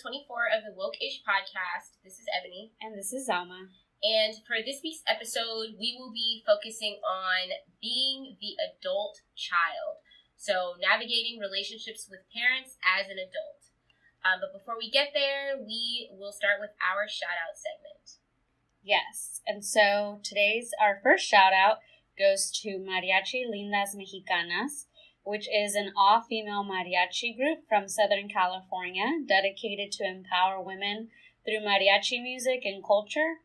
episode 24 of the Woke-ish podcast. This is Ebony. And this is Zalma. And for this week's episode, we will be focusing on being the adult child. So navigating relationships with parents as an adult. But before we get there, we will start with our shout-out segment. Yes. And so our first shout-out goes to Mariachi Lindas Mexicanas, which is an all-female mariachi group from Southern California dedicated to empower women through mariachi music and culture.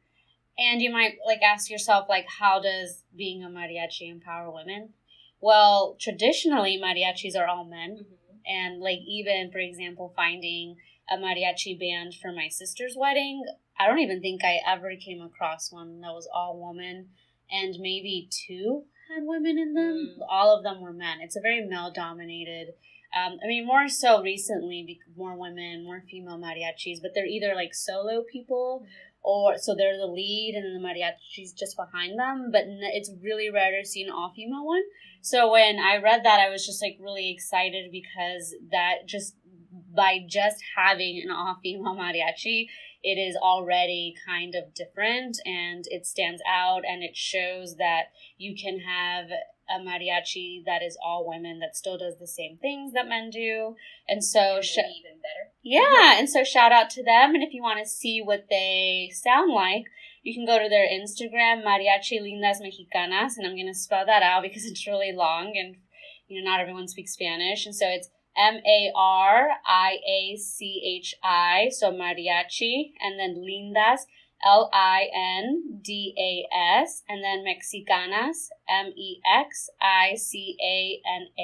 And you might ask yourself, how does being a mariachi empower women? Well, traditionally, mariachis are all men. Mm-hmm. And even, for example, finding a mariachi band for my sister's wedding, I don't even think I ever came across one that was all woman. And maybe two had women in them. All of them were men. It's a very male-dominated, more so recently, more women, more female mariachis, but they're either solo people or so they're the lead and the mariachi's just behind them, but it's really rare to see an all-female one. So when I read that, I was just really excited because that by just having an all-female mariachi, it is already kind of different and it stands out and it shows that you can have a mariachi that is all women that still does the same things that men do. And so even better. Yeah, and so shout out to them. And if you want to see what they sound like, you can go to their Instagram, Mariachi Lindas Mexicanas, and I'm going to spell that out because it's really long and not everyone speaks Spanish. And so it's Mariachi, so mariachi, and then Lindas, Lindas, and then Mexicanas,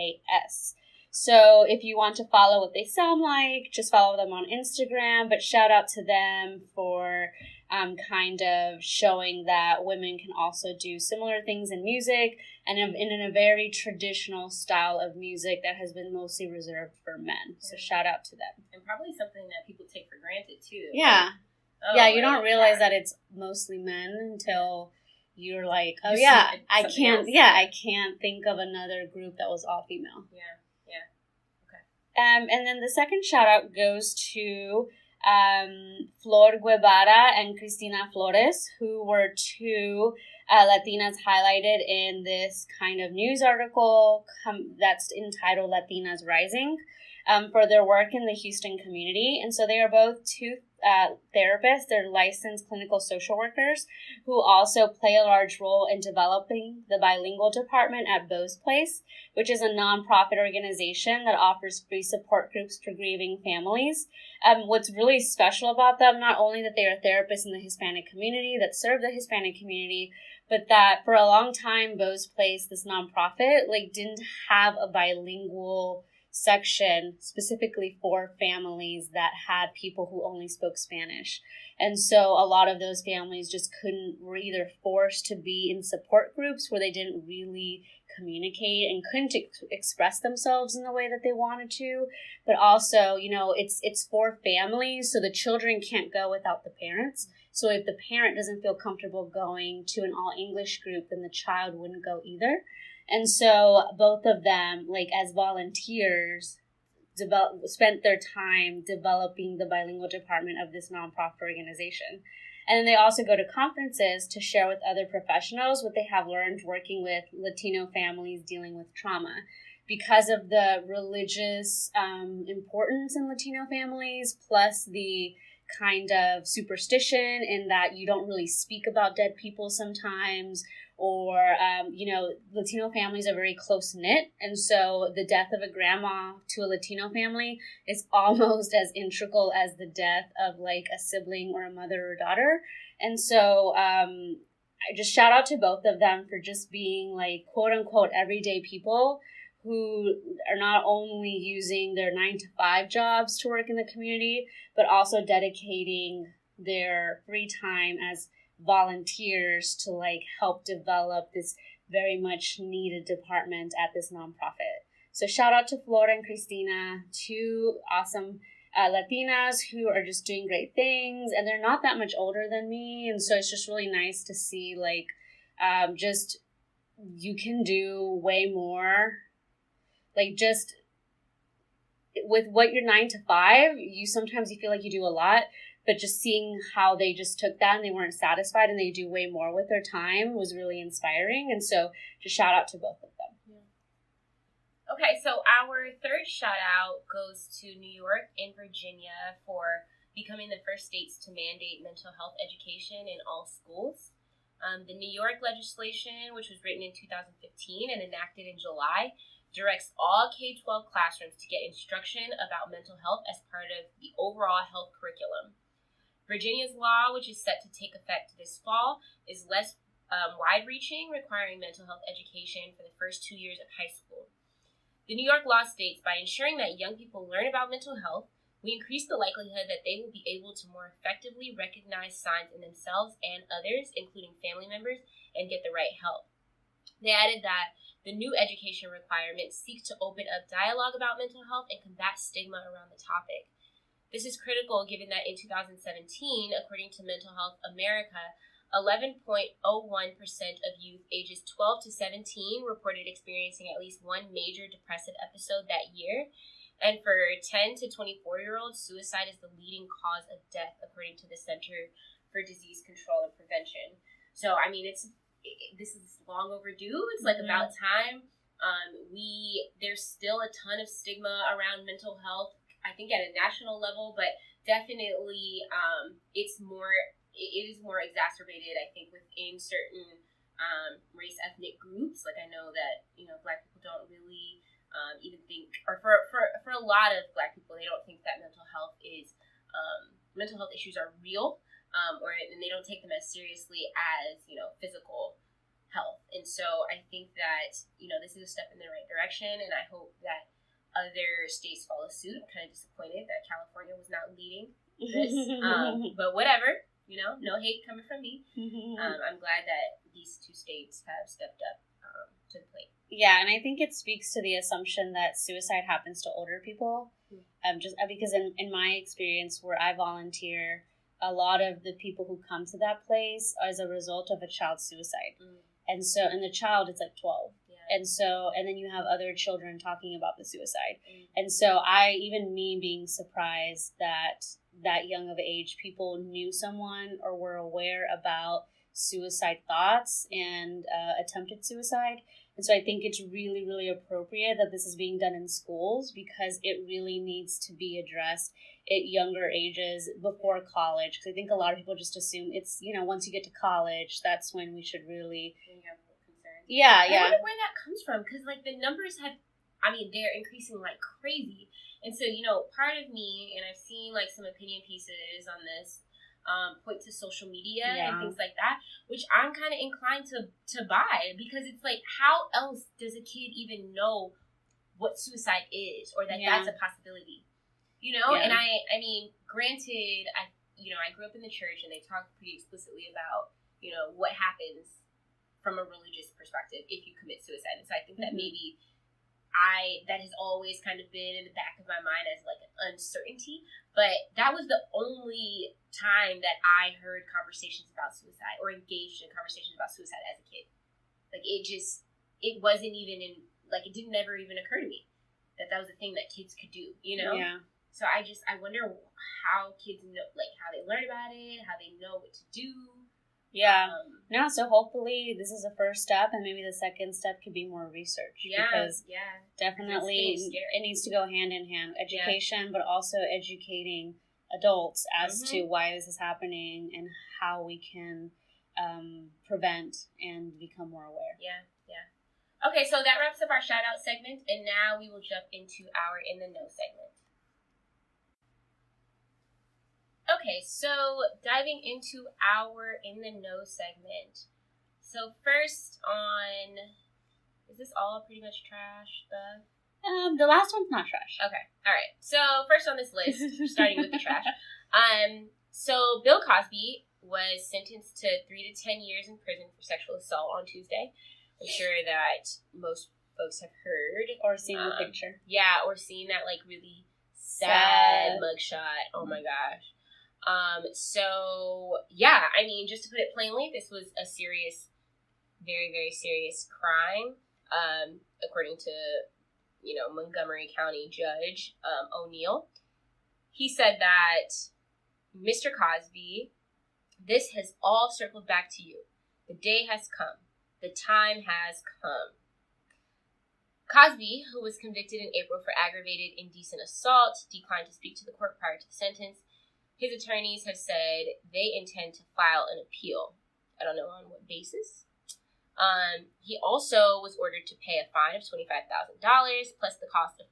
Mexicanas. So if you want to follow what they sound like, just follow them on Instagram, but shout out to them for kind of showing that women can also do similar things in music and in a very traditional style of music that has been mostly reserved for men. So shout out to them. And probably something that people take for granted too. Yeah. You don't realize that it's mostly men until you're I can't think of another group that was all female. Yeah. Okay. And then the second shout out goes to Flor Guevara and Cristina Flores, who were two Latinas highlighted in this kind of news article that's entitled Latinas Rising, for their work in the Houston community. And so they are both two therapists. They're licensed clinical social workers who also play a large role in developing the bilingual department at Bo's Place, which is a nonprofit organization that offers free support groups for grieving families. What's really special about them, not only that they are therapists in the Hispanic community that serve the Hispanic community, but that for a long time, Bo's Place, this nonprofit, didn't have a bilingual section specifically for families that had people who only spoke Spanish. And so a lot of those families just were either forced to be in support groups where they didn't really communicate and couldn't express themselves in the way that they wanted to. But also, it's for families, so the children can't go without the parents. So if the parent doesn't feel comfortable going to an all-English group, then the child wouldn't go either. And so both of them, as volunteers, spent their time developing the bilingual department of this nonprofit organization. And then they also go to conferences to share with other professionals what they have learned working with Latino families dealing with trauma. Because of the religious importance in Latino families, plus the kind of superstition in that you don't really speak about dead people sometimes, or, Latino families are very close-knit, and so the death of a grandma to a Latino family is almost as integral as the death of, a sibling or a mother or daughter. And so I just shout out to both of them for just being, quote-unquote, everyday people who are not only using their 9-to-5 jobs to work in the community, but also dedicating their free time as volunteers to help develop this very much needed department at this nonprofit. So shout out to Flora and Cristina, two awesome Latinas who are just doing great things, and they're not that much older than me, and so it's just really nice to see just you can do way more. with what you're 9 to 5, you feel like you do a lot, but just seeing how they just took that and they weren't satisfied and they do way more with their time was really inspiring. And so just shout out to both of them. Yeah. Okay, so our third shout out goes to New York and Virginia for becoming the first states to mandate mental health education in all schools. The New York legislation, which was written in 2015 and enacted in July, directs all K-12 classrooms to get instruction about mental health as part of the overall health curriculum. Virginia's law, which is set to take effect this fall, is less wide-reaching, requiring mental health education for the first 2 years of high school. The New York law states, by ensuring that young people learn about mental health, we increase the likelihood that they will be able to more effectively recognize signs in themselves and others, including family members, and get the right help. They added that the new education requirements seek to open up dialogue about mental health and combat stigma around the topic. This is critical given that in 2017, according to Mental Health America, 11.01% of youth ages 12 to 17 reported experiencing at least one major depressive episode that year. And for 10 to 24-year-olds, suicide is the leading cause of death, according to the Center for Disease Control and Prevention. So, I mean, this is long overdue. It's like about time. There's still a ton of stigma around mental health, I think at a national level, but definitely it is more exacerbated, I think, within certain race ethnic groups. Like I know that, Black people don't really even think, or for a lot of Black people, they don't think that mental health issues are real, and they don't take them as seriously as, physical health. And so I think that, this is a step in the right direction, and I hope that other states follow suit. I'm kind of disappointed that California was not leading this, but whatever, no hate coming from me. I'm glad that these two states have stepped up to the plate. Yeah, and I think it speaks to the assumption that suicide happens to older people. Just because in my experience where I volunteer, a lot of the people who come to that place are as a result of a child's suicide. And the child is like 12. Yeah. And then you have other children talking about the suicide. And so me being surprised that young of age, people knew someone or were aware about suicide thoughts and attempted suicide. And so I think it's really, really appropriate that this is being done in schools because it really needs to be addressed at younger ages before college. Because I think a lot of people just assume it's, once you get to college, that's when we should really... Yeah. I wonder where that comes from because, the numbers they're increasing like crazy. And so, part of me, and I've seen, some opinion pieces on this, point to social media and things like that, which I'm kind of inclined to buy because it's like, how else does a kid even know what suicide is or that that's a possibility, And I mean, granted, I grew up in the church and they talk pretty explicitly about, what happens from a religious perspective if you commit suicide. And so I think that maybe that has always kind of been in the back of my mind as like an uncertainty, but that was the only time that I heard conversations about suicide or engaged in conversations about suicide as a kid. Like it wasn't even it didn't ever even occur to me that was a thing that kids could do, Yeah. So I wonder how kids know, how they learn about it, how they know what to do. Yeah. So hopefully this is a first step, and maybe the second step could be more research. Yeah. Because definitely it needs to go hand in hand. Education, but also educating adults as to why this is happening and how we can prevent and become more aware. Yeah. Okay, so that wraps up our shout out segment, and now we will jump into our In the Know segment. Okay, so diving into our In the Know segment. So first is this all pretty much trash stuff? The last one's not trash. Okay, all right. So first on this list, starting with the trash. So Bill Cosby was sentenced to 3 to 10 years in prison for sexual assault on Tuesday. I'm sure that most folks have heard or seen the picture. Yeah, or seen that really sad mugshot. Oh my gosh. So, yeah, I mean, just to put it plainly, this was a serious, very, very serious crime, according to, Montgomery County Judge O'Neill. He said that, Mr. Cosby, this has all circled back to you. The day has come. The time has come. Cosby, who was convicted in April for aggravated indecent assault, declined to speak to the court prior to the sentence. His attorneys have said they intend to file an appeal. I don't know on what basis. He also was ordered to pay a fine of $25,000 plus the cost of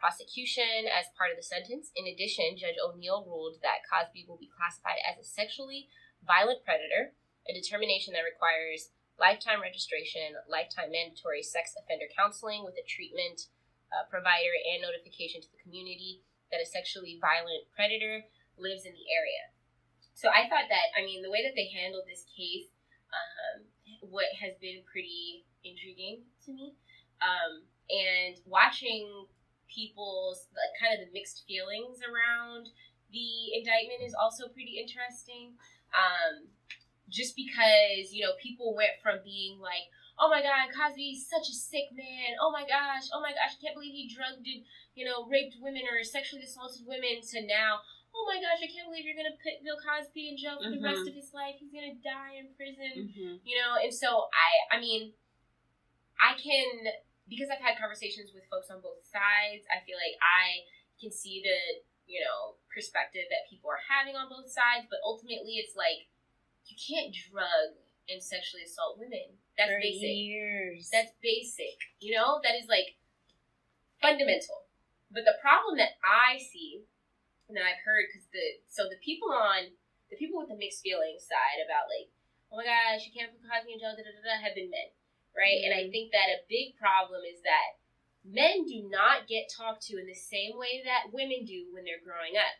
prosecution as part of the sentence. In addition, Judge O'Neill ruled that Cosby will be classified as a sexually violent predator, a determination that requires lifetime registration, lifetime mandatory sex offender counseling with a treatment provider, and notification to the community that a sexually violent predator lives in the area. So I thought that, the way that they handled this case, what has been pretty intriguing to me, and watching people's kind of the mixed feelings around the indictment is also pretty interesting. Just because, people went from being like, oh my God, Cosby's such a sick man. Oh my gosh, I can't believe he drugged and, raped women or sexually assaulted women, to now, oh my gosh, I can't believe you're going to put Bill Cosby in jail for the rest of his life. He's going to die in prison, and so I can, because I've had conversations with folks on both sides, I feel like I can see the, perspective that people are having on both sides, but ultimately it's like, you can't drug and sexually assault women. That's for basic. Years. That's basic. That is like fundamental. But the problem that I see, and that I've heard, because the people with the mixed feelings side about like, oh my gosh, you can't put Cosby in jail, have been men, right? And I think that a big problem is that men do not get talked to in the same way that women do when they're growing up.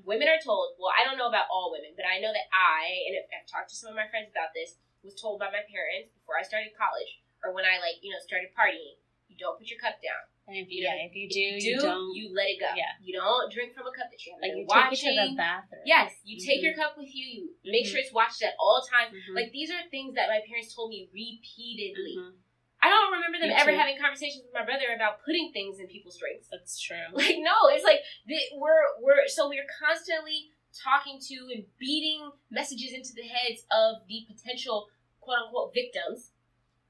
Women are told, well, I don't know about all women, but I know that and I've talked to some of my friends about this, was told by my parents before I started college, or when I started partying, you don't put your cup down. And if you do, you let it go. Yeah. You don't drink from a cup that you haven't been watching. Take it to the bathroom. Yes, you take your cup with you. You make sure it's watched at all times. Like, these are things that my parents told me repeatedly. I don't remember them ever having conversations with my brother about putting things in people's drinks. That's true. Like, no, it's like we're constantly talking to and beating messages into the heads of the potential quote unquote victims,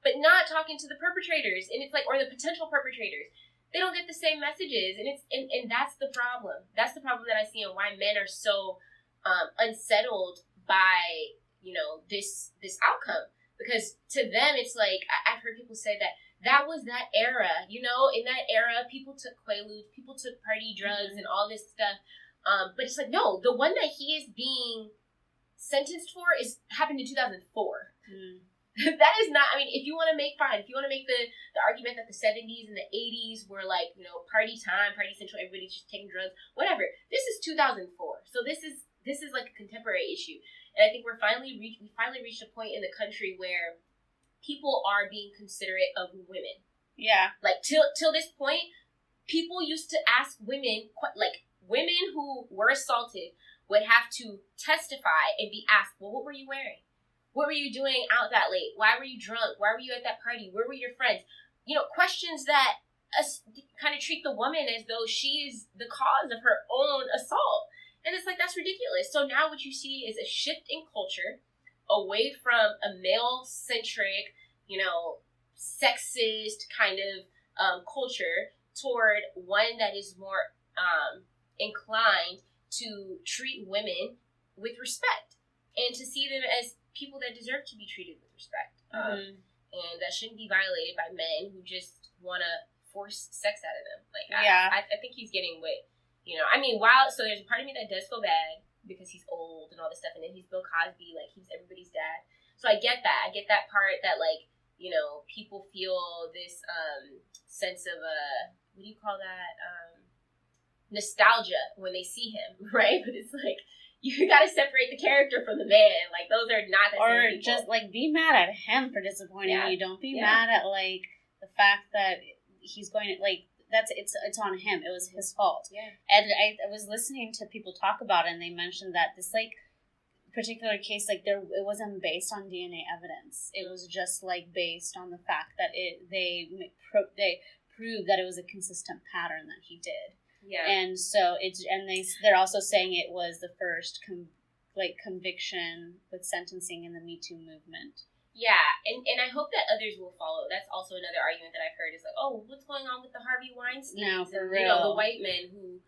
but not talking to the perpetrators. And it's like, or the potential perpetrators. They don't get the same messages, and that's the problem. That's the problem that I see, and why men are so unsettled by this outcome. Because to them, it's like, I've heard people say that was that era, in that era, people took Quaaludes, people took party drugs and all this stuff. But it's like, no, the one that he is being sentenced for happened in 2004. That is not, if you want to make the argument that the 70s and the 80s were like, party time, party central, everybody's just taking drugs, whatever. This is 2004. So this is like a contemporary issue. And I think we finally reached a point in the country where people are being considerate of women. Yeah. Like, till this point, people used to ask women, like, women who were assaulted would have to testify and be asked, well, what were you wearing? What were you doing out that late? Why were you drunk? Why were you at that party? Where were your friends? Questions that kind of treat the woman as though she is the cause of her own assault. And it's like, that's ridiculous. So now what you see is a shift in culture away from a male-centric, sexist kind of culture toward one that is more inclined to treat women with respect and to see them as people that deserve to be treated with respect. And that shouldn't be violated by men who just want to force sex out of them. Like, I think he's getting what... so there's a part of me that does feel bad because he's old and all this stuff, and then he's Bill Cosby, like, he's everybody's dad. So I get that. I get that part that, like, people feel this sense of, what do you call that? Nostalgia when they see him, right? But it's like, you gotta separate the character from the man. Like, those are not the same people. Or just, like, be mad at him for disappointing you. Don't be mad at, like, the fact that he's going to, like, it's on him. It was his fault. Yeah. And I was listening to people talk about it, and they mentioned that this, like, particular case, like, it wasn't based on DNA evidence. It was just, like, based on the fact that they prove that it was a consistent pattern that he did. Yeah. And so they're also saying it was the first conviction with sentencing in the Me Too movement. Yeah, and I hope that others will follow. That's also another argument that I've heard is like, oh, what's going on with the Harvey Weinstein? No, for real. You know, the white men who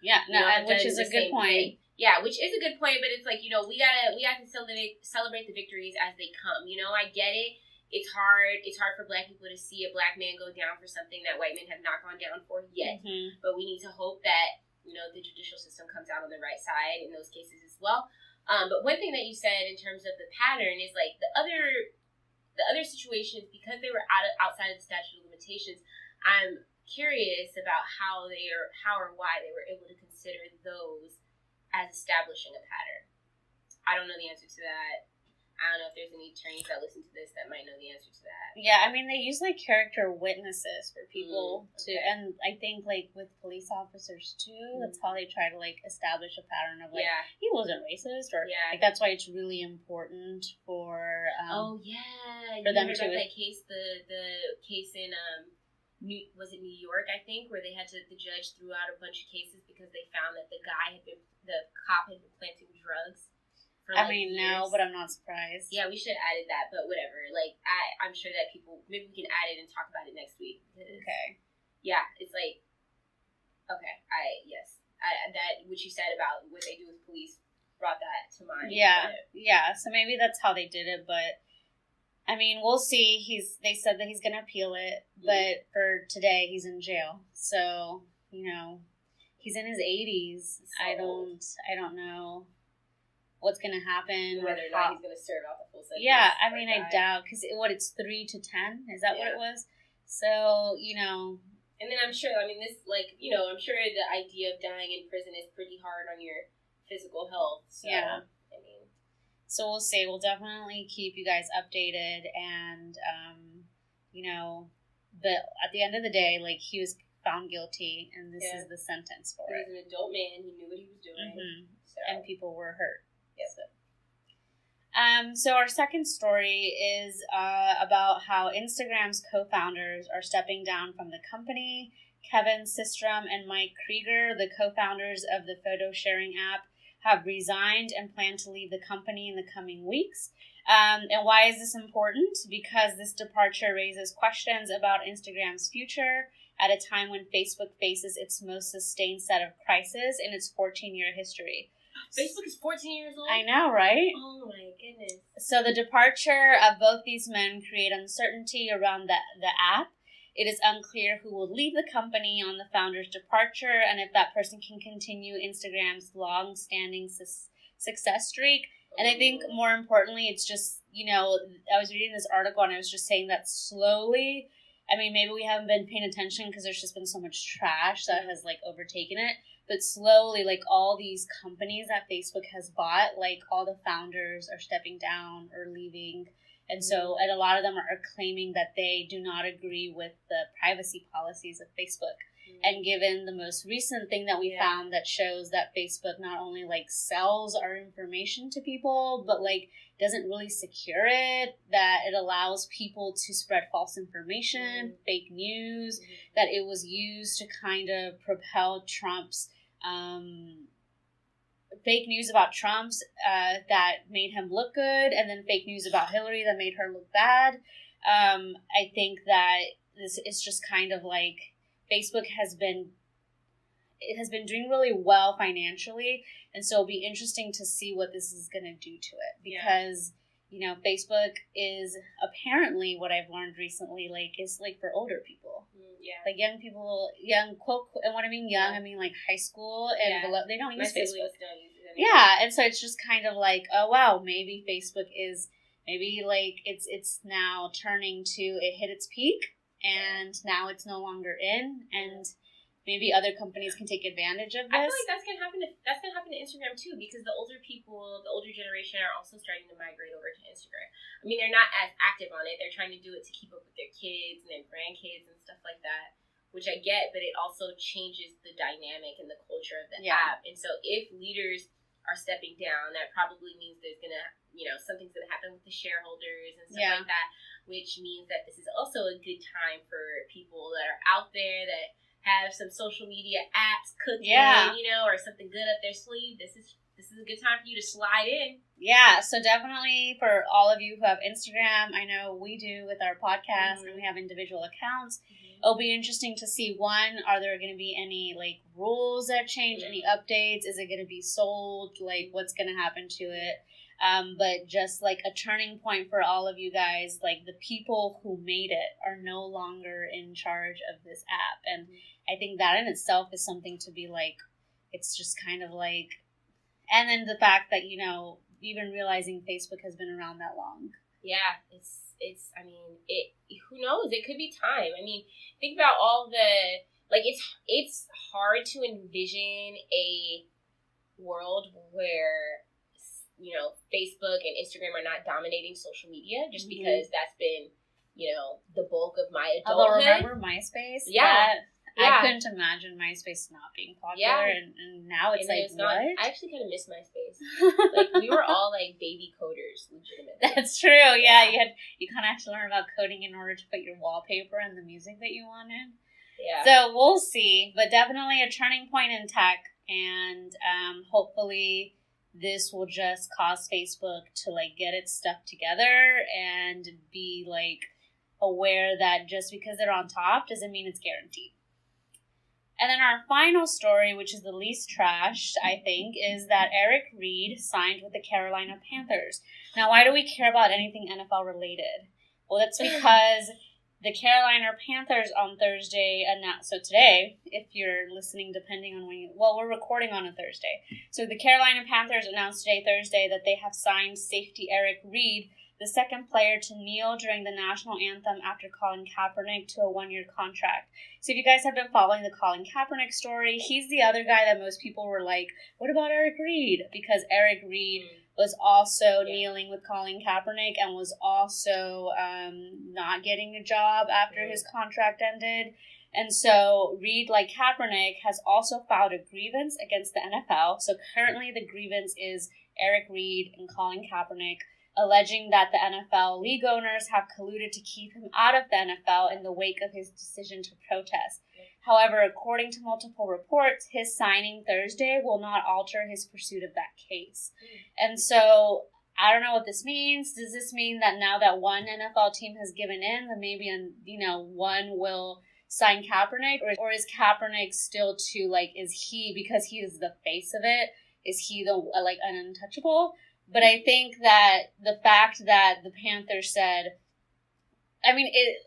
which is a good point. Yeah, which is a good point, but it's like, you know, we have to celebrate the victories as they come. You know, I get it. It's hard for Black people to see a Black man go down for something that white men have not gone down for yet. Mm-hmm. But we need to hope that, you know, the judicial system comes out on the right side in those cases as well. But one thing that you said in terms of the pattern is like the other situations, because they were outside of the statute of limitations, I'm curious about how or why they were able to consider those as establishing a pattern. I don't know the answer to that. I don't know if there's any attorneys that listen to this that might know the answer to that. Yeah, I mean, they use, like, character witnesses for people to, and I think, like, with police officers, too, that's how they try to, like, establish a pattern of, like, he wasn't racist, or, like, that's why it's really important for, for them to... that case, the case in, was it New York, I think, where they had to, the judge threw out a bunch of cases because they found that the cop had been planting drugs. No, but I'm not surprised. Yeah, we should have added that, but whatever. Like, I'm sure that maybe we can add it and talk about it next week. Okay. Yeah, it's like, okay, that, what you said about what they do with police brought that to mind. Yeah, so maybe that's how they did it, but, I mean, we'll see. They said that he's going to appeal it, but for today, he's in jail. So, you know, he's in his 80s. So I don't know what's going to happen. Whether or not he's going to serve out the full sentence. Yeah, I mean, I doubt, because it's 3 to 10? Is that what it was? So, you know. And then I'm sure, I mean, this, like, you know, I'm sure the idea of dying in prison is pretty hard on your physical health. So, I mean. So we'll see. We'll definitely keep you guys updated. And, you know, but at the end of the day, like, he was found guilty, and this is the sentence for it. He's an adult man. He knew what he was doing. Mm-hmm. So. And people were hurt. So our second story is about how Instagram's co-founders are stepping down from the company. Kevin Systrom and Mike Krieger, the co-founders of the photo sharing app, have resigned and plan to leave the company in the coming weeks. And why is this important? Because this departure raises questions about Instagram's future at a time when Facebook faces its most sustained set of crises in its 14-year history. Facebook is 14 years old? I know, right? Oh my goodness. So the departure of both these men create uncertainty around the app. It is unclear who will leave the company on the founder's departure and if that person can continue Instagram's long-standing success streak. And I think more importantly, it's just, you know, I was reading this article and I was just saying that slowly, I mean, maybe we haven't been paying attention because there's just been so much trash that has, like, overtaken it. But slowly, like, all these companies that Facebook has bought, like, all the founders are stepping down or leaving. And so, and a lot of them are claiming that they do not agree with the privacy policies of Facebook. And given the most recent thing that we found that shows that Facebook not only, like, sells our information to people, but, like, doesn't really secure it, that it allows people to spread false information, fake news, that it was used to kind of propel Trump's fake news about Trump's that made him look good, and then fake news about Hillary that made her look bad. I think that this is just kind of like Facebook has been doing really well financially, and so it'll be interesting to see what this is going to do to it, because you know, Facebook is apparently, what I've learned recently, like, is like for older people. Like young people, quote, and when I mean young, I mean like high school and below. They don't use Facebook. Don't use it anymore. Yeah, and so it's just kind of like, oh wow, maybe Facebook is like it's now turning to, it hit its peak and now it's no longer in, and maybe other companies can take advantage of this. I feel like that's gonna happen to Instagram too, because the older people, the older generation, are also starting to migrate over to Instagram. I mean, they're not as active on it. They're trying to do it to keep up with their kids and their grandkids and stuff like that, which I get, but it also changes the dynamic and the culture of the app. And so if leaders are stepping down, that probably means there's gonna, you know, something's gonna happen with the shareholders and stuff like that. which means that this is also a good time for people that are out there that have some social media apps cooking, or something good up their sleeve. This is a good time for you to slide in. Yeah, so definitely for all of you who have Instagram, I know we do with our podcast, and we have individual accounts. It'll be interesting to see, one, are there going to be any rules that change, any updates? Is it going to be sold? What's going to happen to it? But just a turning point for all of you guys, the people who made it are no longer in charge of this app. And I think that in itself is something to be it's just kind of and then the fact that, even realizing Facebook has been around that long. Yeah, who knows? It could be time. Think about all the, it's hard to envision a world where, Facebook and Instagram are not dominating social media just because that's been, the bulk of my adulthood. Although remember MySpace? Yeah. I couldn't imagine MySpace not being popular, and now it's what? I actually kind of miss MySpace. We were all baby coders, legitimately. That's true. Yeah, you kind of have to learn about coding in order to put your wallpaper and the music that you wanted. Yeah. So we'll see, but definitely a turning point in tech, and hopefully this will just cause Facebook to get its stuff together and be aware that just because they're on top doesn't mean it's guaranteed. And then our final story, which is the least trashed, I think, is that Eric Reid signed with the Carolina Panthers. Now, why do we care about anything NFL related? Well, that's because the Carolina Panthers on Thursday announced, so today, if you're listening, depending on when we're recording on a Thursday. So the Carolina Panthers announced today, Thursday, that they have signed safety Eric Reid, the second player to kneel during the national anthem after Colin Kaepernick, to a 1-year contract. So if you guys have been following the Colin Kaepernick story, he's the other guy that most people were like, what about Eric Reid? Because Eric Reid was also kneeling with Colin Kaepernick and was also not getting a job after his contract ended. And so Reid, like Kaepernick, has also filed a grievance against the NFL. So currently the grievance is Eric Reid and Colin Kaepernick, alleging that the NFL league owners have colluded to keep him out of the NFL in the wake of his decision to protest. However, according to multiple reports, his signing Thursday will not alter his pursuit of that case. And so I don't know what this means. Does this mean that now that one NFL team has given in, that maybe one will sign Kaepernick, or is Kaepernick still too is he, because he is the face of it, is he the an untouchable? But I think that the fact that the Panthers said,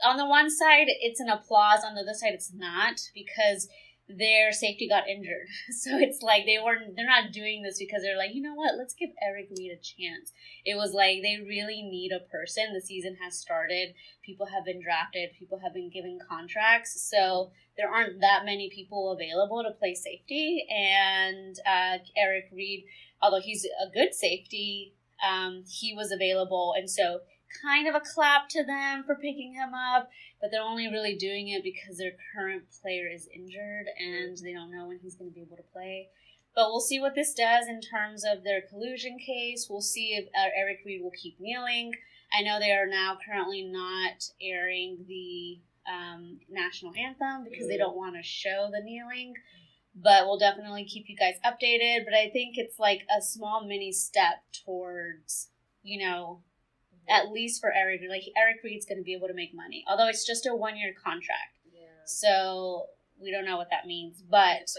on the one side, it's an applause. On the other side, it's not, because their safety got injured. So it's they're not doing this because they're you know what, let's give Eric Reid a chance. It was they really need a person. The season has started. People have been drafted. People have been given contracts. So there aren't that many people available to play safety. And Eric Reid, although he's a good safety, he was available. And so kind of a clap to them for picking him up, but they're only really doing it because their current player is injured and they don't know when he's going to be able to play. But we'll see what this does in terms of their collusion case. We'll see if Eric Reid will keep kneeling. I know they are now currently not airing the national anthem because they don't want to show the kneeling. But we'll definitely keep you guys updated. But I think it's a small mini step towards, at least for Eric Reid. Eric Reid's going to be able to make money. Although it's just a 1-year contract. Yeah. So we don't know what that means. But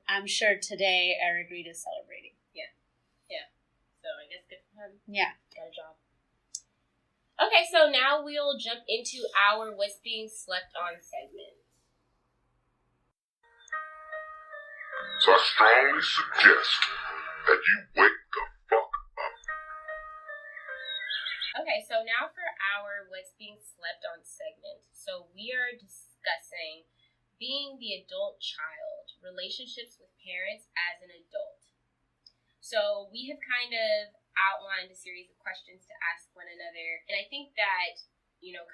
I'm sure today Eric Reid is celebrating. Yeah. Yeah. So I guess good for him. Yeah. Got a job. Okay, so now we'll jump into our What's Being Slept On segment. So I strongly suggest that you wake the fuck up. Okay, so now for our What's Being Slept On segment. So we are discussing being the adult child, relationships with parents as an adult. So we have kind of outlined a series of questions to ask one another. And I think that,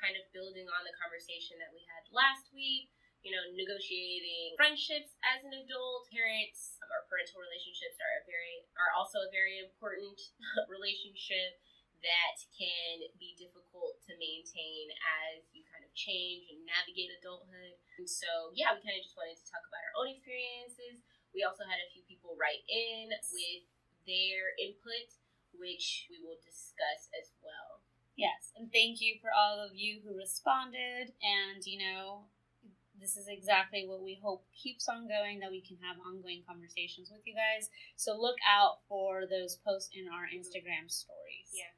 kind of building on the conversation that we had last week, negotiating friendships as an adult, parents or parental relationships are also a very important relationship that can be difficult to maintain maintain as you kind of change and navigate adulthood. And so, yeah, we kind of just wanted to talk about our own experiences. We also had a few people write in with their input, which we will discuss as well. Yes, and thank you for all of you who responded. And, you know, this is exactly what we hope keeps on going, that we can have ongoing conversations with you guys. So look out for those posts in our Instagram stories. Yeah.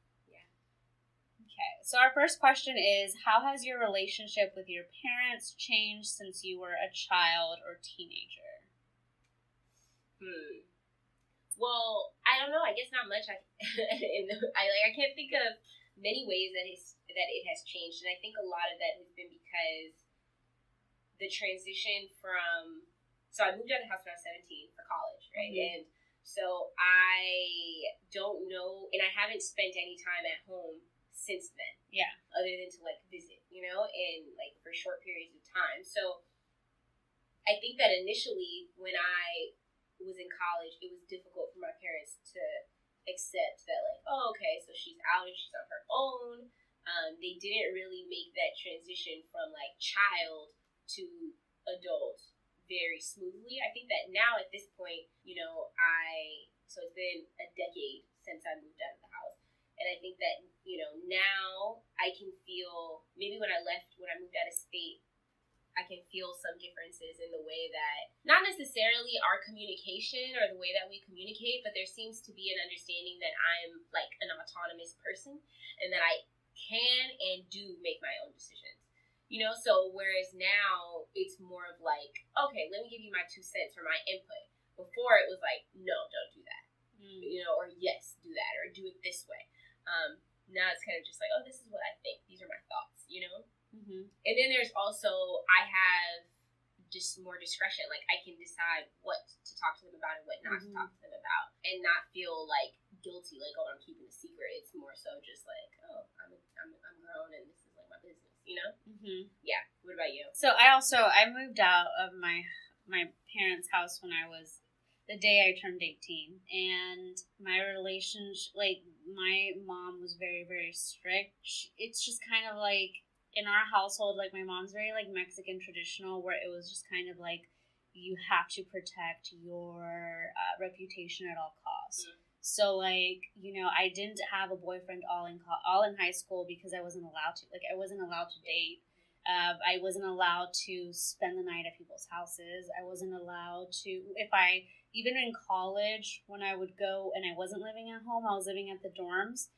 Okay, so our first question is, how has your relationship with your parents changed since you were a child or teenager? Well, I don't know. I guess not much. I can't think of many ways that it has changed, and I think a lot of that has been because the transition from. So I moved out of the house when I was 17 for college, right? Mm-hmm. And so I don't know, and I haven't spent any time at home since then. Yeah. Other than to like visit, and like for short periods of time. So I think that initially when I was in college, it was difficult for my parents to accept that, like, oh, okay, so she's out and she's on her own. They didn't really make that transition from like child to adult very smoothly. I think that now at this point, so it's been a decade since I moved out of the house. And I think that, now I can feel, maybe when I moved out of state, I can feel some differences in the way that, not necessarily our communication or the way that we communicate, but there seems to be an understanding that I'm like an autonomous person and that I can and do make my own decisions. So whereas now it's more of like, okay, let me give you my 2 cents or my input. Before it was like, no, don't do that. Or yes, do that, or do it this way. Now it's kind of just like, oh, this is what I think. These are my thoughts, Mm-hmm. And then there's also, I have just more discretion. Like, I can decide what to talk to them about and what not to talk to them about, and not feel like guilty, like, oh, I'm keeping a secret. It's more so just like, oh, I'm grown and this is like my business, Mm-hmm. Yeah. What about you? So I moved out of my parents' house when I was the day I turned 18, and my relationship, like, my mom was very, very strict. It's just kind of like, in our household, like, my mom's very, like, Mexican traditional, where it was just kind of like, you have to protect your reputation at all costs. So, like, I didn't have a boyfriend all in high school because I wasn't allowed to. Like, I wasn't allowed to date. I wasn't allowed to spend the night at people's houses. I wasn't allowed to, even in college, when I would go and I wasn't living at home, I was living at the dorms.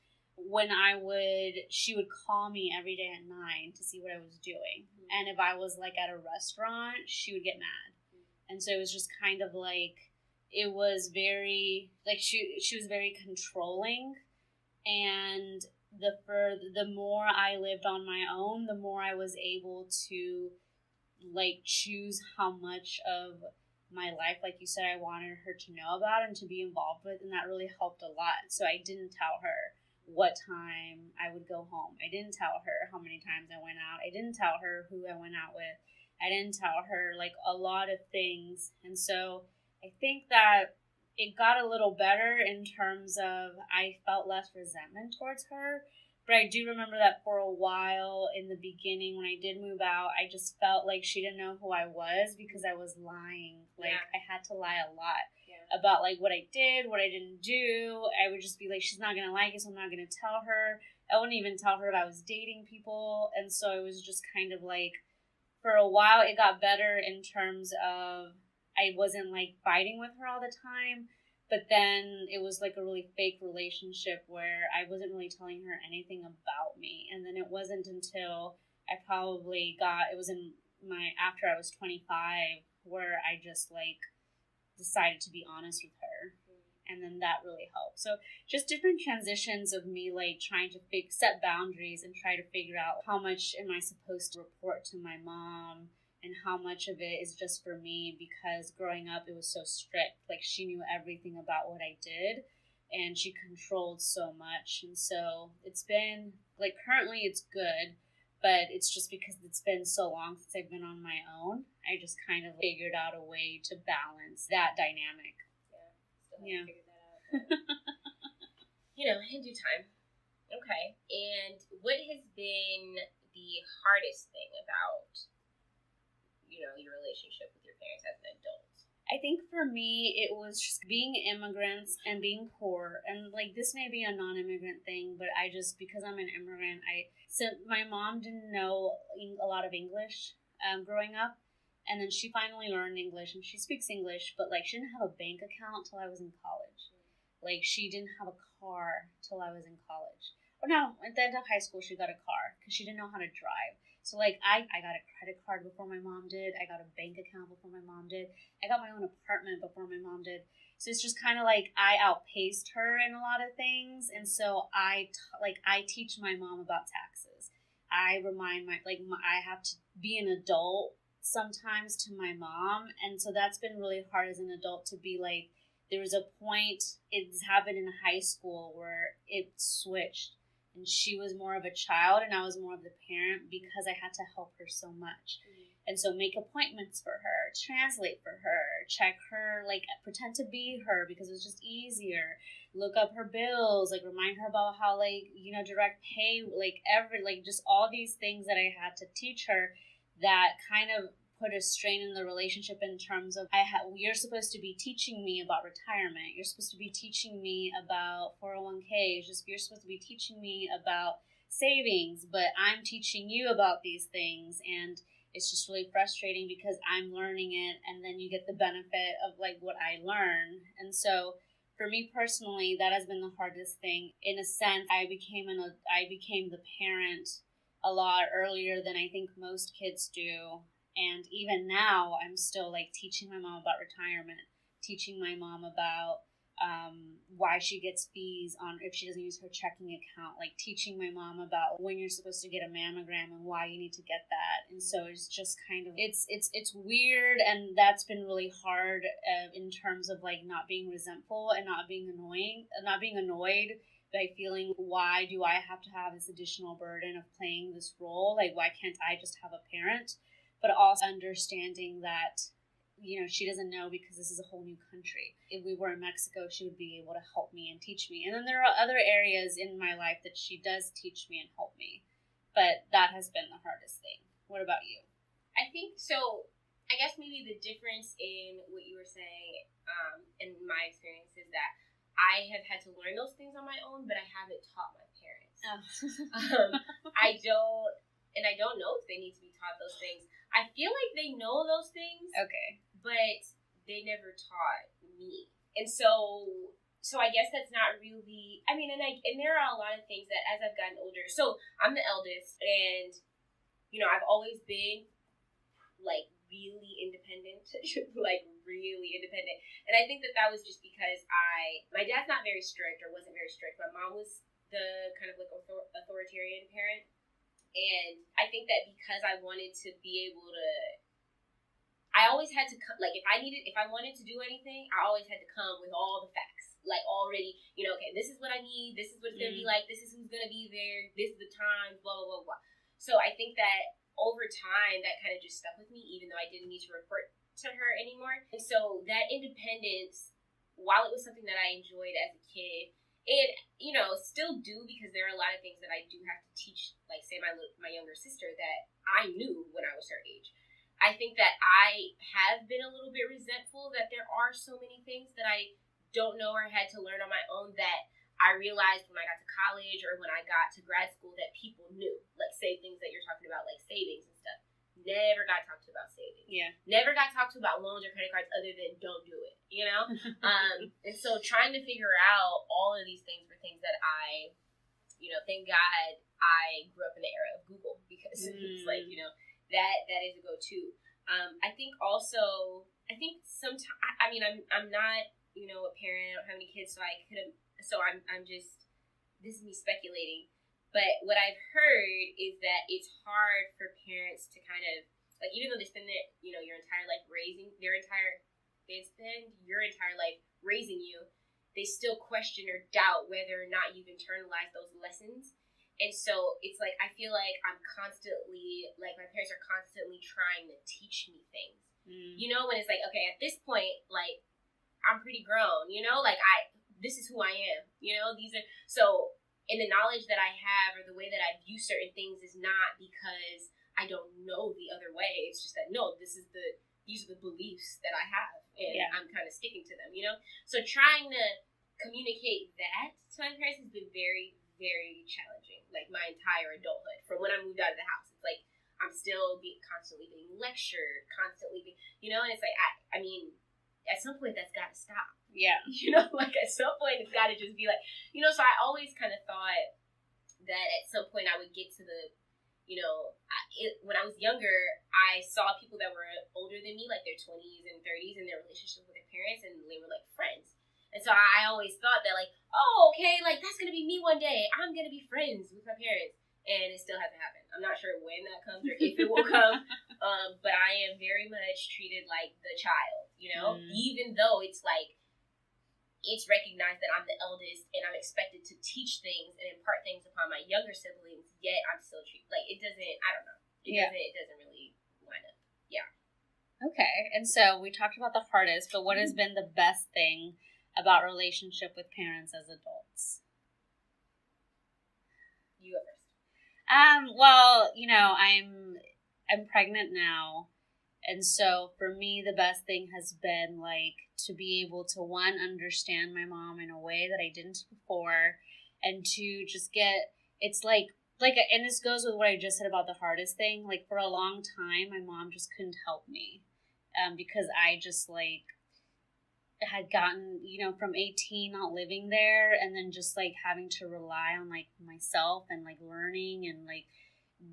She would call me every day at 9 to see what I was doing. And if I was like at a restaurant, she would get mad. And so it was just kind of like, it was very, like, she was very controlling. And the more I lived on my own, the more I was able to, like, choose how much of my life, like you said, I wanted her to know about and to be involved with, and that really helped a lot. So I didn't tell her what time I would go home. I didn't tell her how many times I went out. I didn't tell her who I went out with. I didn't tell her, like, a lot of things. And so I think that it got a little better in terms of I felt less resentment towards her. But I do remember that for a while in the beginning when I did move out, I just felt like she didn't know who I was because I was lying. Like, I had to lie a lot about, like, what I did, what I didn't do. I would just be like, she's not going to like it, so I'm not going to tell her. I wouldn't even tell her if I was dating people. And so it was just kind of like, for a while it got better in terms of I wasn't, like, fighting with her all the time. But then it was like a really fake relationship where I wasn't really telling her anything about me. And then it wasn't until it was after I was 25 where I just, like, decided to be honest with her. And then that really helped. So just different transitions of me, like, trying to set boundaries and try to figure out how much am I supposed to report to my mom and how much of it is just for me, because growing up it was so strict. Like, she knew everything about what I did and she controlled so much. And so it's been, like, currently it's good, but it's just because it's been so long since I've been on my own. I just kind of figured out a way to balance that dynamic. Yeah. Figure that out. In due time. Okay. And what has been hardest thing about, your relationship with your parents as an adult? I think for me, it was just being immigrants and being poor. And, like, this may be a non-immigrant thing, but because I'm an immigrant, so my mom didn't know a lot of English growing up. And then she finally learned English, and she speaks English, but, like, she didn't have a bank account till I was in college. Like, she didn't have a car till I was in college. Or no, at the end of high school, she got a car because she didn't know how to drive. So, like, I got a credit card before my mom did. I got a bank account before my mom did. I got my own apartment before my mom did. So it's just kind of like I outpaced her in a lot of things. And so I teach my mom about taxes. I remind I have to be an adult sometimes to my mom. And so that's been really hard as an adult to be like, there was a point, it's happened in high school where it switched. And she was more of a child and I was more of the parent because I had to help her so much. And so make appointments for her, translate for her, check her, like pretend to be her because it was just easier. Look up her bills, like remind her about how direct pay, just all these things that I had to teach her that kind of put a strain in the relationship in terms of you're supposed to be teaching me about retirement. You're supposed to be teaching me about 401ks. You're supposed to be teaching me about savings, but I'm teaching you about these things. And it's just really frustrating because I'm learning it and then you get the benefit of like what I learn. And so for me personally, that has been the hardest thing. In a sense, I became the parent a lot earlier than I think most kids do. And even now, I'm still like teaching my mom about retirement, teaching my mom about why she gets fees on if she doesn't use her checking account, like teaching my mom about when you're supposed to get a mammogram and why you need to get that. And so it's just kind of it's weird, and that's been really hard in terms of like not being resentful and not being annoyed by feeling, why do I have to have this additional burden of playing this role? Like, why can't I just have a parent? But also understanding that, she doesn't know because this is a whole new country. If we were in Mexico, she would be able to help me and teach me. And then there are other areas in my life that she does teach me and help me. But that has been the hardest thing. What about you? I think so. I guess maybe the difference in what you were saying and my experience is that I have had to learn those things on my own, but I haven't taught my parents. I don't know if they need to be taught those things. I feel like they know those things. Okay. But they never taught me. And so I guess that's not really, and there are a lot of things that as I've gotten older, so I'm the eldest and, I've always been like really independent, And I think that was just because my dad's not very strict or wasn't very strict. My mom was the kind of like authoritarian parent. And I think that because I wanted to be able to, I always had to come, like if I wanted to do anything, I always had to come with all the facts, like already, okay, this is what I need, this is what it's going to be like, this is who's going to be there, this is the time, blah, blah, blah, blah. So I think that over time, that kind of just stuck with me, even though I didn't need to report to her anymore. And so that independence, while it was something that I enjoyed as a kid, and, still do, because there are a lot of things that I do have to teach, like, say, my younger sister that I knew when I was her age. I think that I have been a little bit resentful that there are so many things that I don't know or had to learn on my own that I realized when I got to college or when I got to grad school that people knew. Like, say, things that you're talking about, like savings and stuff. Never got talked to about savings. Yeah. Never got talked to about loans or credit cards other than don't do it, And so trying to figure out all of these things were things that I, thank God I grew up in the era of Google because it's like, that is a go-to. I think sometimes, I'm not, a parent, I don't have any kids, I'm just, this is me speculating. But what I've heard is that it's hard for parents to kind of, like, even though they spend your entire life they spend your entire life raising you, they still question or doubt whether or not you've internalized those lessons. And so it's like, I feel like I'm constantly, like, my parents are constantly trying to teach me things. When it's like, okay, at this point, like, I'm pretty grown, this is who I am, so... And the knowledge that I have or the way that I view certain things is not because I don't know the other way. It's just that, no, these are the beliefs that I have, and I'm kind of sticking to them, you know? So trying to communicate that to my parents has been very, very challenging, like my entire adulthood. From when I moved out of the house, it's like I'm still constantly being lectured, constantly being, you know, and it's like, I mean, at some point that's got to stop. Yeah. You know, like at some point it's got to just be like, you know, so I always kind of thought that at some point I would get to the, you know, when I was younger, I saw people that were older than me, like their 20s and 30s, in their relationship with their parents, and they were like friends. And so I always thought that, like, oh, okay, like that's going to be me one day. I'm going to be friends with my parents. And it still hasn't happened. I'm not sure when that comes or if it will come. But I am very much treated like the child, you know, even though it's like, it's recognized that I'm the eldest and I'm expected to teach things and impart things upon my younger siblings, yet I'm still treated, like, it doesn't, I don't know. It doesn't really line up. Yeah. Okay. And so we talked about the hardest, but what has been the best thing about relationship with parents as adults? You go first. Well, you know, I'm pregnant now, and so for me the best thing has been like to be able to, one, understand my mom in a way that I didn't before, and two, just get, it's like and this goes with what I just said about the hardest thing. Like for a long time my mom just couldn't help me because I just like had gotten, you know, from 18 not living there, and then just like having to rely on like myself and like learning and like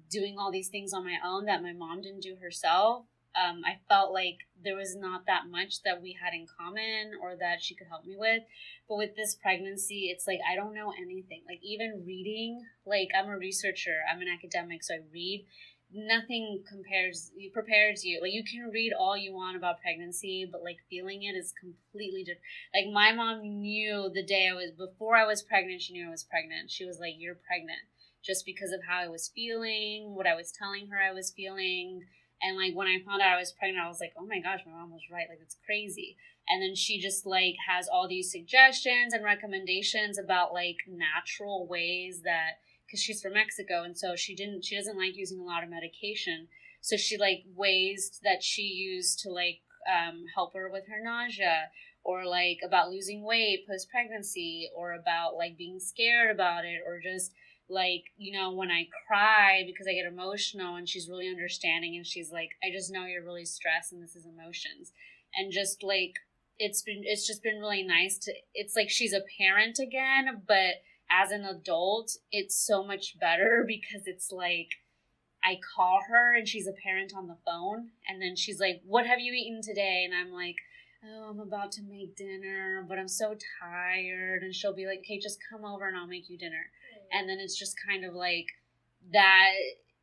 doing all these things on my own that my mom didn't do herself. I felt like there was not that much that we had in common or that she could help me with. But with this pregnancy, it's like I don't know anything. Like even reading, like I'm a researcher, I'm an academic, so I read. Nothing prepares you. Like you can read all you want about pregnancy, but like feeling it is completely different. Like my mom knew the day before I was pregnant, she knew I was pregnant. She was like, "You're pregnant," just because of how I was feeling, what I was telling her I was feeling. And like when I found out I was pregnant, I was like, "Oh my gosh, my mom was right. Like it's crazy." And then she just like has all these suggestions and recommendations about like natural ways that, because she's from Mexico, and so she doesn't like using a lot of medication. So she like ways that she used to like help her with her nausea, or like about losing weight post-pregnancy, or about like being scared about it, or just like, you know, when I cry because I get emotional, and she's really understanding, and she's like, "I just know you're really stressed and this is emotions." And just like it's just been really nice to, it's like she's a parent again, but as an adult, it's so much better because it's like I call her and she's a parent on the phone, and then she's like, "What have you eaten today?" And I'm like, "Oh, I'm about to make dinner, but I'm so tired." And she'll be like, "Okay, just come over and I'll make you dinner." And then it's just kind of like, that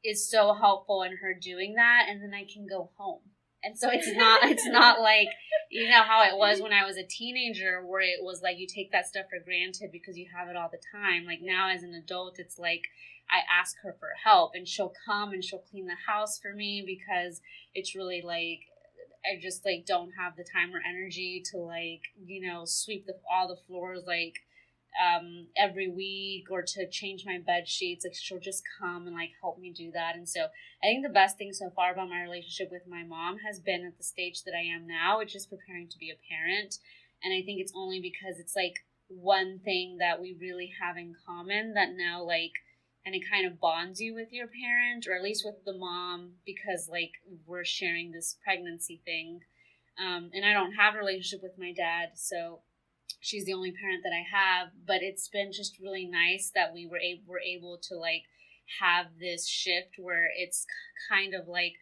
is so helpful in her doing that, and then I can go home. And so it's not like, you know, how it was when I was a teenager, where it was like you take that stuff for granted because you have it all the time. Like now as an adult, it's like I ask her for help, and she'll come and she'll clean the house for me because it's really like I just like don't have the time or energy to like, you know, sweep all the floors like every week, or to change my bed sheets. Like she'll just come and like help me do that. And so I think the best thing so far about my relationship with my mom has been at the stage that I am now, which is preparing to be a parent. And I think it's only because it's like one thing that we really have in common that now like, and it kind of bonds you with your parent, or at least with the mom, because like we're sharing this pregnancy thing. And I don't have a relationship with my dad, so she's the only parent that I have, but it's been just really nice that we were able to like have this shift where it's kind of like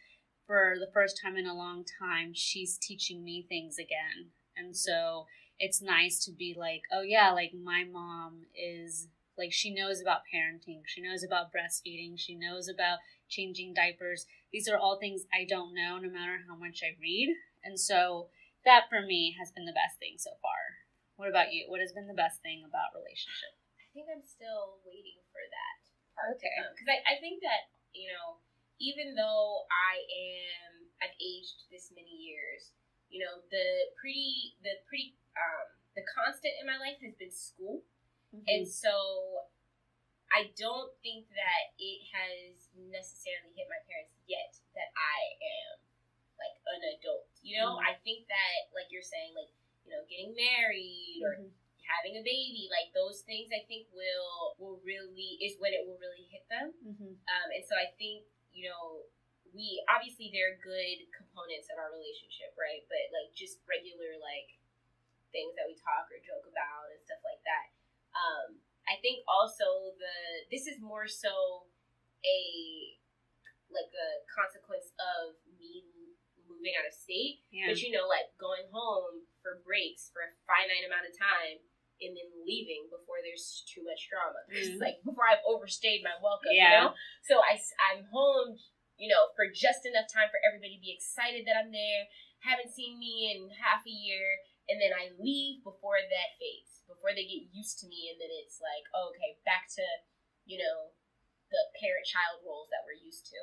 for the first time in a long time, she's teaching me things again. And so it's nice to be like, oh yeah, like my mom is like, she knows about parenting, she knows about breastfeeding, she knows about changing diapers. These are all things I don't know, no matter how much I read. And so that for me has been the best thing so far. What about you? What has been the best thing about relationship? I think I'm still waiting for that part. Okay. Because I think that, you know, even though I've aged this many years, you know, the constant in my life has been school. Mm-hmm. And so I don't think that it has necessarily hit my parents yet. you're saying, like, getting married or having a baby, like those things I think will really is when it will really hit them. And so I think, we obviously they're good components of our relationship, right? But like just regular like things that we talk or joke about and stuff like that. I think also this is more so a consequence of me moving out of state, but like going home for breaks for a finite amount of time and then leaving before there's too much drama. Like before I've overstayed my welcome, So I'm home, for just enough time for everybody to be excited that I'm there, haven't seen me in half a year, and then I leave before that phase, before they get used to me, and then it's like, oh, okay, back to, the parent-child roles that we're used to.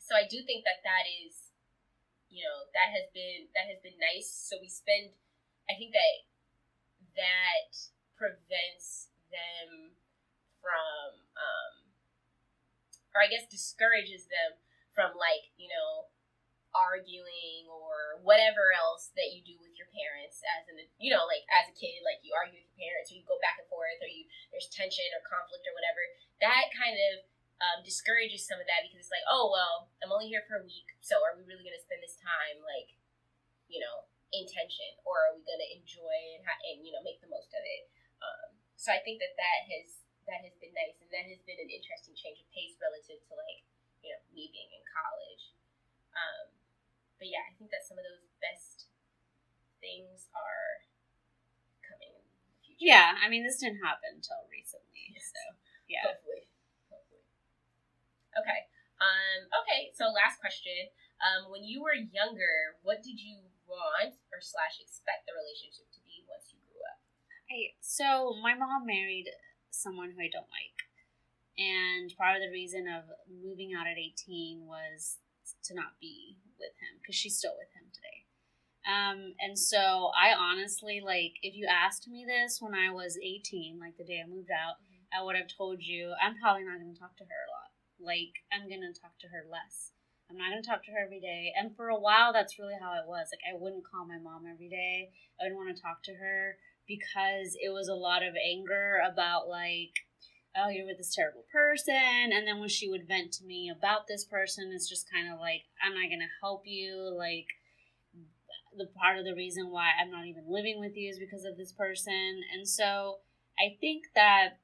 So I do think that is, that has been nice. So we spend, I think that prevents them from, or I guess discourages them from like, arguing or whatever else that you do with your parents as as a kid, like you argue with your parents or you go back and forth or there's tension or conflict or whatever. That kind of discourages some of that because it's like, oh, well, I'm only here for a week, so are we really going to spend this time like, in tension, or are we going to enjoy and make the most of it? So I think that has been nice, and that has been an interesting change of pace relative to like, me being in college. But yeah, I think that some of those best things are coming in the future. Yeah, I mean, this didn't happen until recently, yes. So yeah. Hopefully. Okay. Okay, so last question. When you were younger, what did you want or / expect the relationship to be once you grew up? So my mom married someone who I don't like. And part of the reason of moving out at 18 was to not be with him, because she's still with him today. And so I honestly, like, if you asked me this when I was 18, like the day I moved out, I would have told you I'm probably not going to talk to her a lot. Like, I'm going to talk to her less. I'm not going to talk to her every day. And for a while, that's really how it was. Like, I wouldn't call my mom every day. I didn't want to talk to her because it was a lot of anger about, like, oh, you're with this terrible person. And then when she would vent to me about this person, it's just kind of like, I'm not going to help you. Like, the part of the reason why I'm not even living with you is because of this person. And so I think that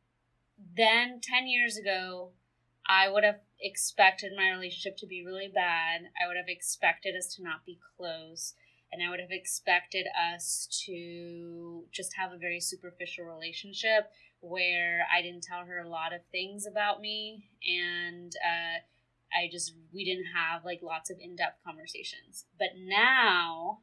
then 10 years ago, I would have expected my relationship to be really bad. I would have expected us to not be close. And I would have expected us to just have a very superficial relationship where I didn't tell her a lot of things about me, and we didn't have like lots of in-depth conversations. But now,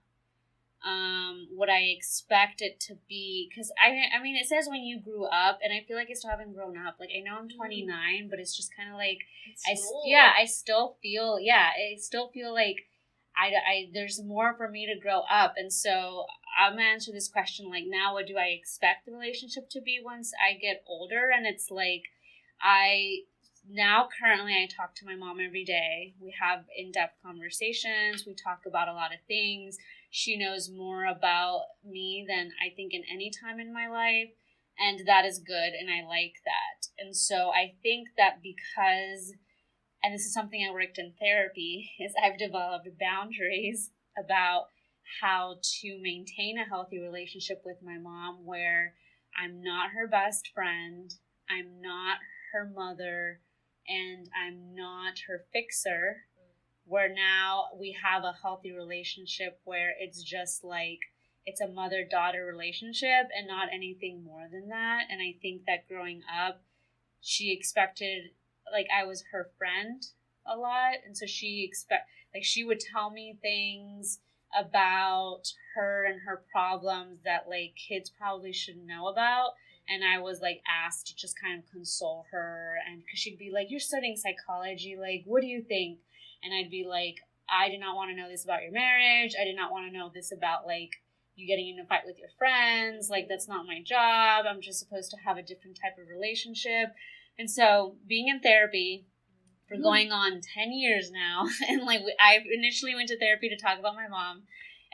what I expect it to be, because I mean, it says when you grew up, and I feel like I still haven't grown up. Like, I know I'm 29, but it's just kind of like, I still feel like there's more for me to grow up. And so I'm gonna answer this question like, now what do I expect the relationship to be once I get older? And it's like, currently I talk to my mom every day. We have in-depth conversations. We talk about a lot of things. She knows more about me than I think in any time in my life, and that is good, and I like that. And so I think that because, and this is something I worked in therapy, is I've developed boundaries about how to maintain a healthy relationship with my mom where I'm not her best friend, I'm not her mother, and I'm not her fixer, where now we have a healthy relationship where it's just like, it's a mother-daughter relationship and not anything more than that. And I think that growing up, she expected, like, I was her friend a lot, and so she would tell me things about her and her problems that like kids probably should know about, and I was like asked to just kind of console her, and because she'd be like, you're studying psychology, like, what do you think? And I'd be like, I did not want to know this about your marriage. I did not want to know this about like you getting in a fight with your friends. Like, that's not my job. I'm just supposed to have a different type of relationship. And so being in therapy for going on 10 years now, and like I initially went to therapy to talk about my mom,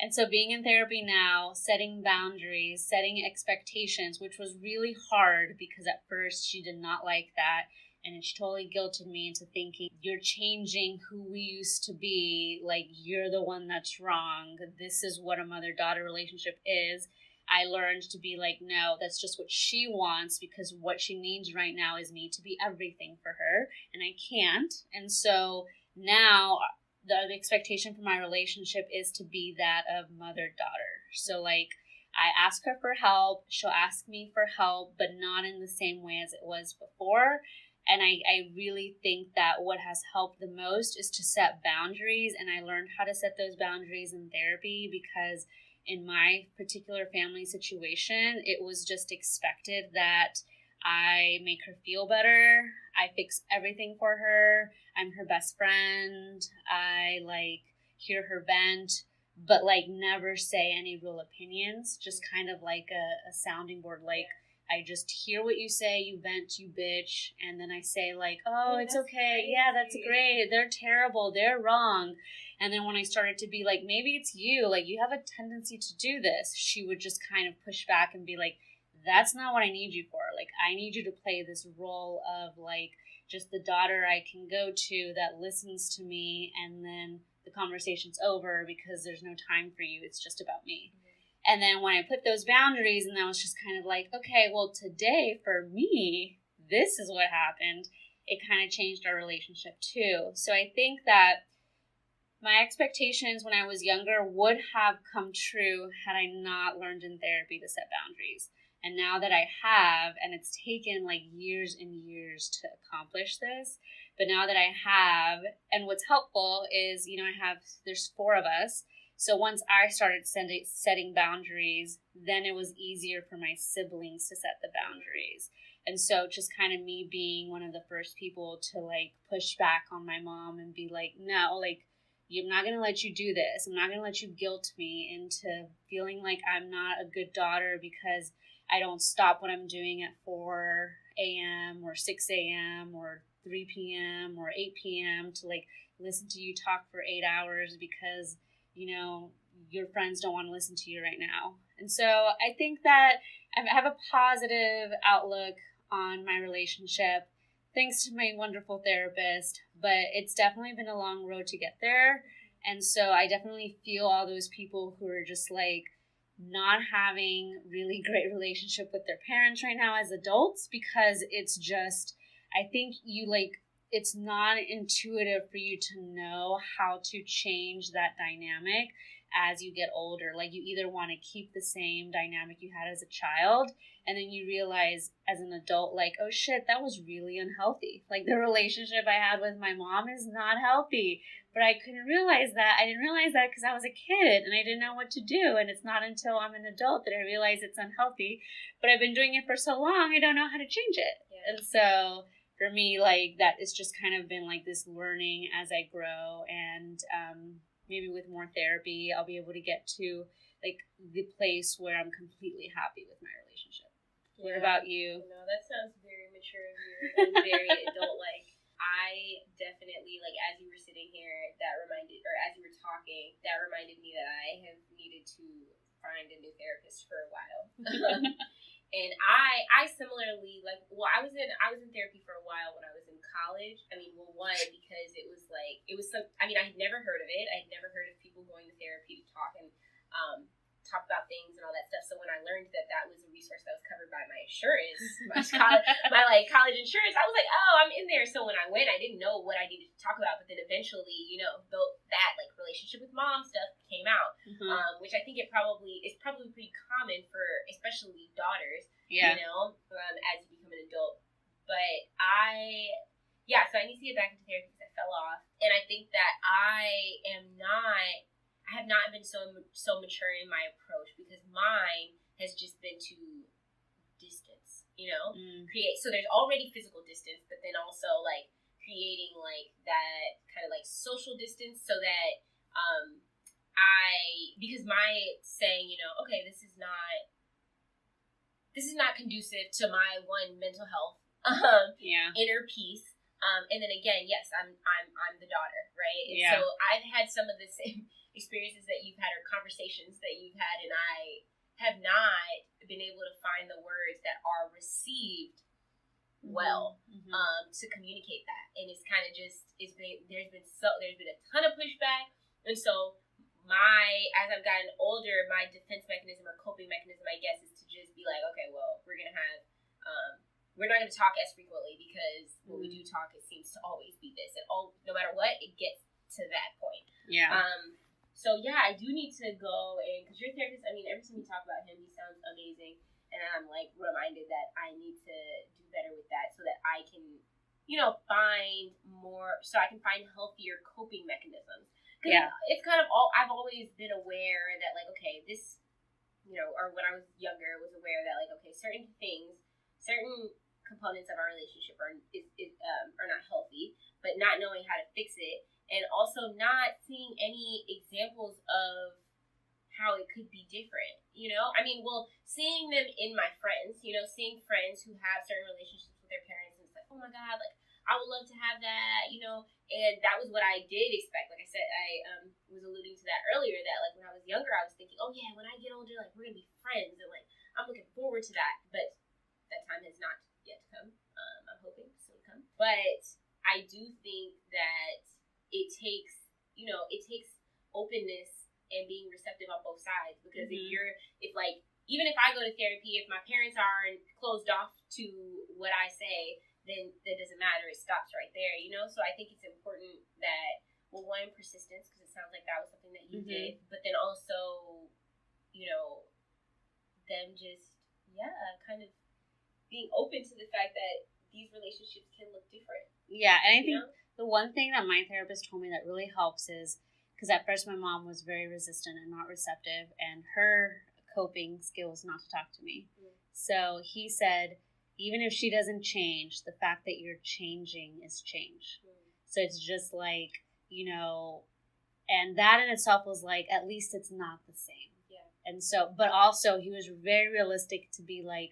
And so being in therapy now, setting boundaries, setting expectations, which was really hard because at first she did not like that. And she totally guilted me into thinking, you're changing who we used to be. Like, you're the one that's wrong. This is what a mother-daughter relationship is. I learned to be like, no, that's just what she wants, because what she needs right now is me to be everything for her. And I can't. And so now the expectation for my relationship is to be that of mother-daughter. So, like, I ask her for help. She'll ask me for help, but not in the same way as it was before. And I really think that what has helped the most is to set boundaries. And I learned how to set those boundaries in therapy because in my particular family situation, it was just expected that I make her feel better. I fix everything for her. I'm her best friend. I hear her vent, but never say any real opinions. Just kind of like a sounding board. I just hear what you say, you vent, you bitch, and then I say oh, it's okay. Crazy. Yeah, that's great. They're terrible. They're wrong. And then when I started to be maybe it's you, you have a tendency to do this, she would just kind of push back and be that's not what I need you for. I need you to play this role of just the daughter I can go to that listens to me, and then the conversation's over because there's no time for you. It's just about me. Mm-hmm. And then when I put those boundaries, and I was just kind of okay, well, today for me, this is what happened. It kind of changed our relationship too. So I think that my expectations when I was younger would have come true had I not learned in therapy to set boundaries. And now that I have, and it's taken years and years to accomplish this, but now that I have, and what's helpful is, there's 4 of us. So once I started setting boundaries, then it was easier for my siblings to set the boundaries. And so just kind of me being one of the first people to push back on my mom and be no, I'm not going to let you do this. I'm not going to let you guilt me into feeling like I'm not a good daughter because I don't stop what I'm doing at 4 a.m. or 6 a.m. or 3 p.m. or 8 p.m. to listen to you talk for 8 hours because your friends don't want to listen to you right now. And so I think that I have a positive outlook on my relationship, thanks to my wonderful therapist, but it's definitely been a long road to get there. And so I definitely feel all those people who are just not having really great relationship with their parents right now as adults, because it's just, I think it's not intuitive for you to know how to change that dynamic as you get older. You either want to keep the same dynamic you had as a child, and then you realize as an adult, oh shit, that was really unhealthy. The relationship I had with my mom is not healthy. But I couldn't realize that. I didn't realize that because I was a kid and I didn't know what to do. And it's not until I'm an adult that I realize it's unhealthy. But I've been doing it for so long, I don't know how to change it. Yeah. And so for me, that it's just kind of been this learning as I grow, and maybe with more therapy, I'll be able to get to the place where I'm completely happy with my relationship. Yeah. What about you? No, that sounds very mature of you and very adult-like. I definitely, as you were sitting here, as you were talking, that reminded me that I have needed to find a new therapist for a while. And I similarly, I was in therapy for a while when I was in college. I mean, one, because it was I had never heard of it. I had never heard of people going to therapy to talk and talk about things and all that stuff. So when I learned that was a resource that was covered by my insurance, my college insurance, I was oh, I'm in there. So when I went, I didn't know what I needed to talk about. But then eventually, that relationship with mom stuff came out, which I think is probably pretty common for especially daughters. Yeah. As you become an adult. But so I need to get back into therapy because I fell off, and I think that I have not been so mature in my approach, because mine has just been to distance, create. So there's already physical distance, but then also creating that kind of social distance, so that because my saying, okay, this is not conducive to my mental health, inner peace. And then again, yes, I'm the daughter, right? And so I've had some of the same experiences that you've had or conversations that you've had, and I have not been able to find the words that are received well to communicate that. And it's kind of just, there's been a ton of pushback. And so as I've gotten older, my defense mechanism or coping mechanism, I guess, is to just be like, okay, well, we're not going to talk as frequently, because when we do talk, it seems to always be this. And no matter what, it gets to that point. Yeah. So yeah, I do need to go, and because your therapist, I mean, every time you talk about him, he sounds amazing. And I'm like reminded that I need to do better with that, so that I can, find healthier coping mechanisms. Because it's kind of I've always been aware that, like, okay, this, or when I was younger, was aware that, like, okay, certain components of our relationship are not healthy, but not knowing how to fix it, and also not seeing any examples of how it could be different, I mean, seeing them in my friends, seeing friends who have certain relationships with their parents, and it's like, oh my God, like, I would love to have that, and that was what I did expect. Like I said, I was alluding to that earlier, that, like, when I was younger, I was thinking, oh yeah, when I get older, like, we're gonna be friends, and, like, I'm looking forward to that, but that time has not yet come. I'm hoping soon to come. But I do think that it takes openness and being receptive on both sides, because even if I go to therapy, if my parents aren't closed off to what I say, then that doesn't matter. It stops right there, So I think it's important that, one, persistence, because it sounds like that was something that you did, but then also, them just, kind of being open to the fact that these relationships can look different. Yeah, and I think the one thing that my therapist told me that really helps is, because at first my mom was very resistant and not receptive, and her coping skill was not to talk to me. So he said, even if she doesn't change, the fact that you're changing is change. So it's just like, and that in itself was like, at least it's not the same. Yeah. And so, but also he was very realistic to be like,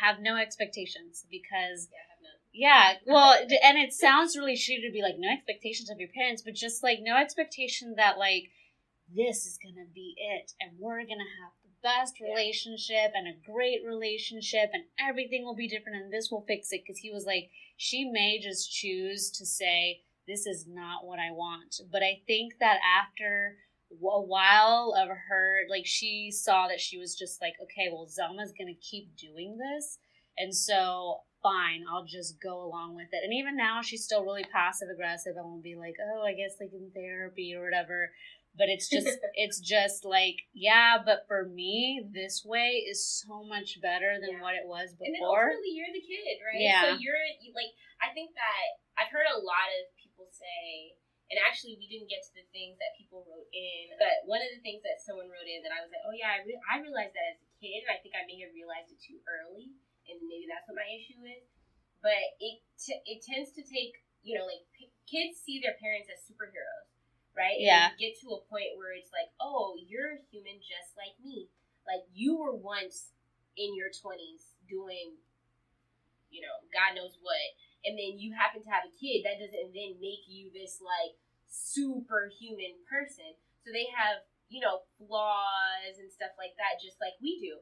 have no expectations, because have none. Yeah, well, and it sounds really shitty to be like, no expectations of your parents, but just like no expectation that, like, this is gonna be it, and we're gonna have the best relationship and a great relationship, and everything will be different, and this will fix it. Because he was like, she may just choose to say, this is not what I want. But I think that after a while of her, like, she saw that she was just like, okay, well, Zelma's gonna keep doing this, and so fine, I'll just go along with it. And even now, she's still really passive aggressive and will be like, oh, I guess like in therapy or whatever. But it's just like, yeah, but for me, this way is so much better than what it was before. And then ultimately, you're the kid, right? Yeah. So I think that I've heard a lot of people say, and actually we didn't get to the things that people wrote in, but one of the things that someone wrote in that I was like, oh yeah, I realized that as a kid, and I think I may have realized it too early, and maybe that's what my issue is. But it tends to take, kids see their parents as superheroes, right? Yeah. And you get to a point where it's like, oh, you're a human just like me. Like, you were once in your 20s doing, God knows what, and then you happen to have a kid. That doesn't then make you this, like, superhuman person. So they have, flaws and stuff like that, just like we do.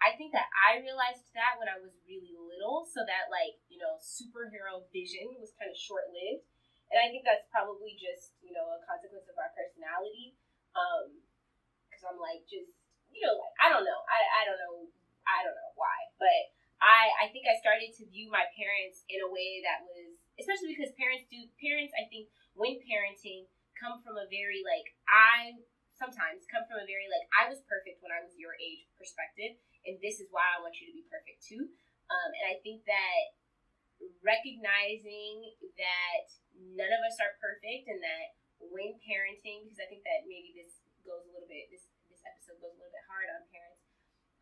I think that I realized that when I was really little, so that, like, superhero vision was kind of short-lived. And I think that's probably just, a consequence of our personality. Because I'm like, just, I don't know. I don't know why. But I think I started to view my parents in a way that was, especially because parents, I think, when parenting, come from a very, like, I was perfect when I was your age perspective, and this is why I want you to be perfect too. And I think that recognizing that none of us are perfect, and that when parenting, because I think that maybe this episode goes a little bit hard on parents,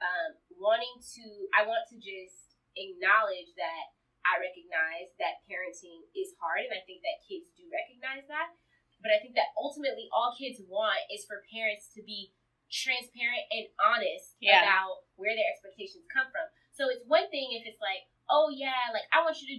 I want to just acknowledge that I recognize that parenting is hard, and I think that kids do recognize that. But I think that ultimately all kids want is for parents to be transparent and honest about where their expectations come from. So it's one thing if it's like, oh yeah, like I want you to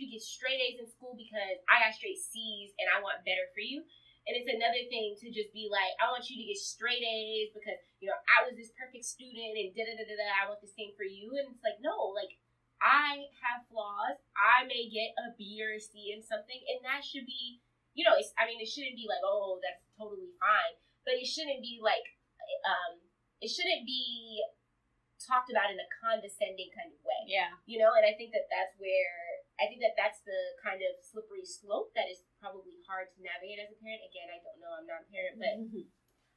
get straight A's in school because I got straight C's and I want better for you. And it's another thing to just be like, I want you to get straight A's because, I was this perfect student and da-da-da-da-da, I want the same for you. And it's like, no, like, I have flaws. I may get a B or a C in something, and that should be, it shouldn't be like, oh, that's totally fine. But it shouldn't be like, it shouldn't be talked about in a condescending kind of way. Yeah. And I think that's the kind of slippery slope that is probably hard to navigate as a parent. Again, I don't know, I'm not a parent, but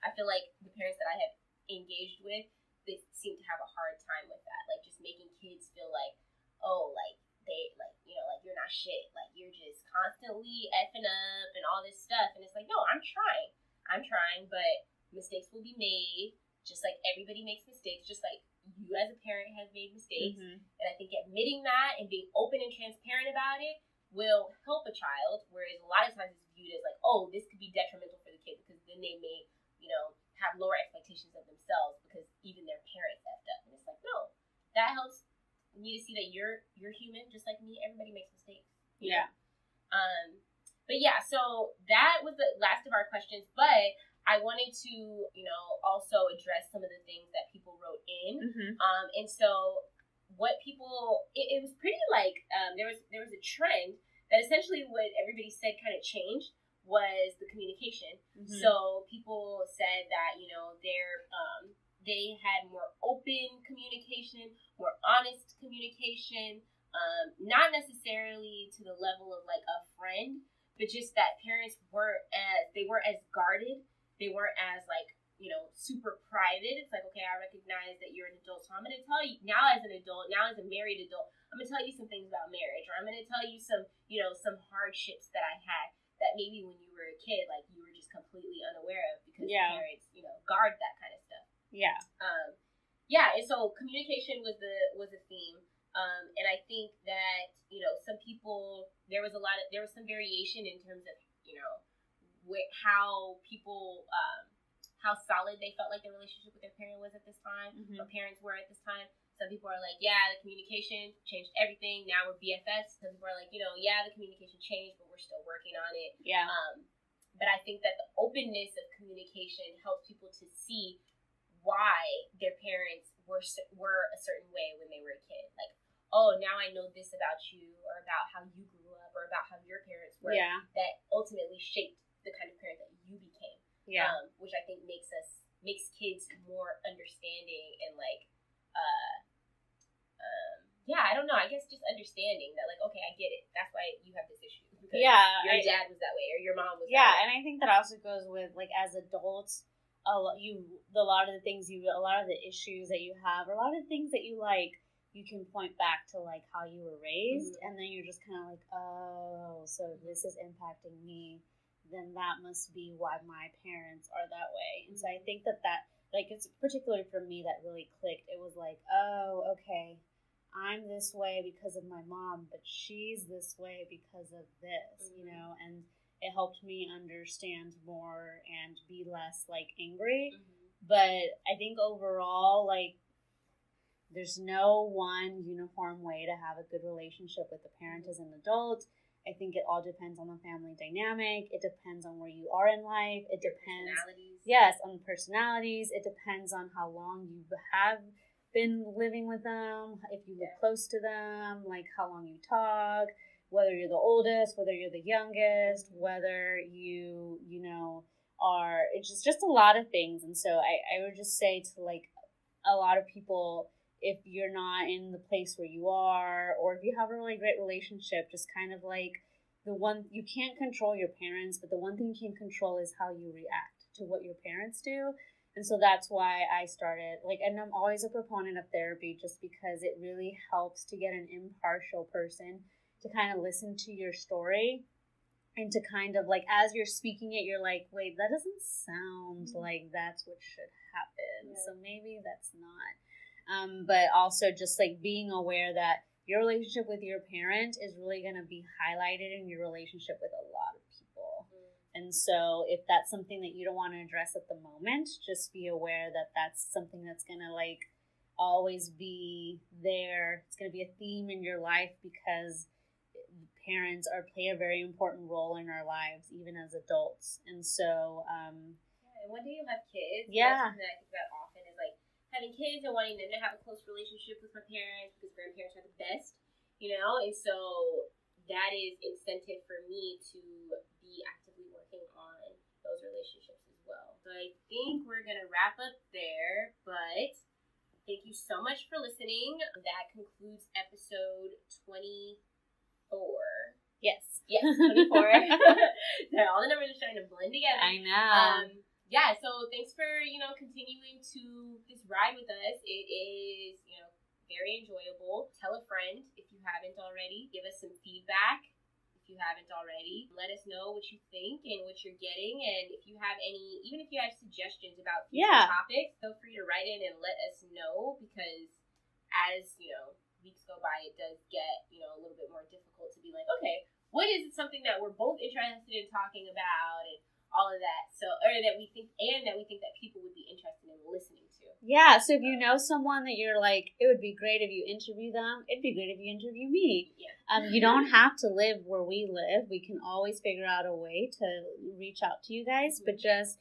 I feel like the parents that I have engaged with, they seem to have a hard time with that. Like, just making kids feel like, oh, like, they, like, like, you're not shit. Like, you're just constantly effing up and all this stuff. And it's like, no, I'm trying, but mistakes will be made, just like everybody makes mistakes, just like you as a parent have made mistakes. And I think admitting that and being open and transparent about it will help a child, whereas a lot of times it's viewed as like, oh, this could be detrimental for the kid because then they may, have lower expectations of themselves because even their parents effed up. And it's like, no, that helps me to see that you're human just like me. Everybody makes mistakes. Yeah. But yeah, so that was the last of our questions, but I wanted to, also address some of the things that people wrote in. And so what people, it was pretty like, there was a trend that essentially what everybody said kind of changed was the communication. So people said that, they had more open communication, more honest communication, not necessarily to the level of like a friend, but just that parents weren't as guarded. They weren't as like, super private. It's like, okay, I recognize that you're an adult, so I'm going to tell you now as an adult, now as a married adult, I'm going to tell you some things about marriage, or I'm going to tell you some, some hardships that I had that maybe when you were a kid, like you were just completely unaware of because parents, guard that kind of stuff. Yeah. And so communication was a theme. And I think that, some people, there was some variation in terms of, how people, how solid they felt like their relationship with their parent was at this time, or parents were at this time. Some people are like, yeah, the communication changed everything. Now we're BFFs. Some people are like, yeah, the communication changed, but we're still working on it. Yeah. But I think that the openness of communication helps people to see why their parents were a certain way when they were a kid. Like, oh, now I know this about you, or about how you grew up, or about how your parents were. Yeah. That ultimately shaped the kind of parent that you became. Yeah. Which I think makes kids more understanding and like, I don't know. I guess just understanding that, like, okay, I get it. That's why you have this issue. Because your dad was that way, or your mom was that way. Yeah, and I think that also goes with, like, as adults, a lot of the issues that you have, or a lot of things that you like, you can point back to, like, how you were raised, and then you're just kind of like, oh, so this is impacting me, then that must be why my parents are that way. And so I think that, like, it's particularly for me that really clicked. It was like, oh, okay, I'm this way because of my mom, but she's this way because of this, and it helped me understand more and be less, like, angry. But I think overall, like, there's no one uniform way to have a good relationship with a parent as an adult. I think it all depends on the family dynamic. It depends on where you are in life. It depends, on personalities. It depends on how long you have been living with them, if you live close to them, like how long you talk, whether you're the oldest, whether you're the youngest, whether you are, it's just a lot of things. And so I would just say to, like, a lot of people, if you're not in the place where you are, or if you have a really great relationship, just kind of like, you can't control your parents, but the one thing you can control is how you react to what your parents do. And so that's why I started, like, and I'm always a proponent of therapy, just because it really helps to get an impartial person to kind of listen to your story, and to kind of, like, as you're speaking it, you're like, wait, that doesn't sound like that's what should happen. So maybe that's not. But also just, like, being aware that your relationship with your parent is really going to be highlighted in your relationship with a lot of people. And so if that's something that you don't want to address at the moment, just be aware that that's something that's going to, like, always be there. It's going to be a theme in your life because parents play a very important role in our lives, even as adults. And so, and one day you'll have kids. Yeah. That's something that I think about often is like having kids and wanting them to have a close relationship with my parents because grandparents are the best, you know? And so that is incentive for me to be actively working on those relationships as well. So I think we're going to wrap up there, but thank you so much for listening. That concludes episode 24. Yes. Yes, 24. All the numbers are starting to blend together. I know. Yeah, so thanks for, continuing to this ride with us. It is, very enjoyable. Tell a friend if you haven't already. Give us some feedback if you haven't already. Let us know what you think and what you're getting. And if you have even if you have suggestions about future topics, feel free to write in and let us know because as, weeks go by, it does get, a little bit more difficult to be like, okay, what is something that we're both interested in talking about and all of that. So, or that we think that people would be interested in listening to. Yeah. So if you know someone that you're like, it would be great if you interview them. It'd be great if you interview me. Yeah. You don't have to live where we live. We can always figure out a way to reach out to you guys, but just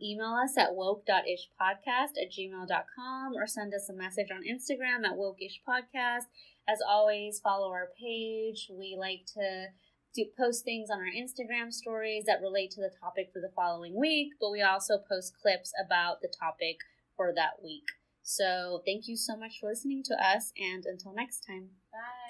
email us at woke.ishpodcast@gmail.com or send us a message on Instagram at wokeishpodcast. As always, follow our page. We like to post things on our Instagram stories that relate to the topic for the following week, but we also post clips about the topic for that week. So thank you so much for listening to us, and until next time. Bye.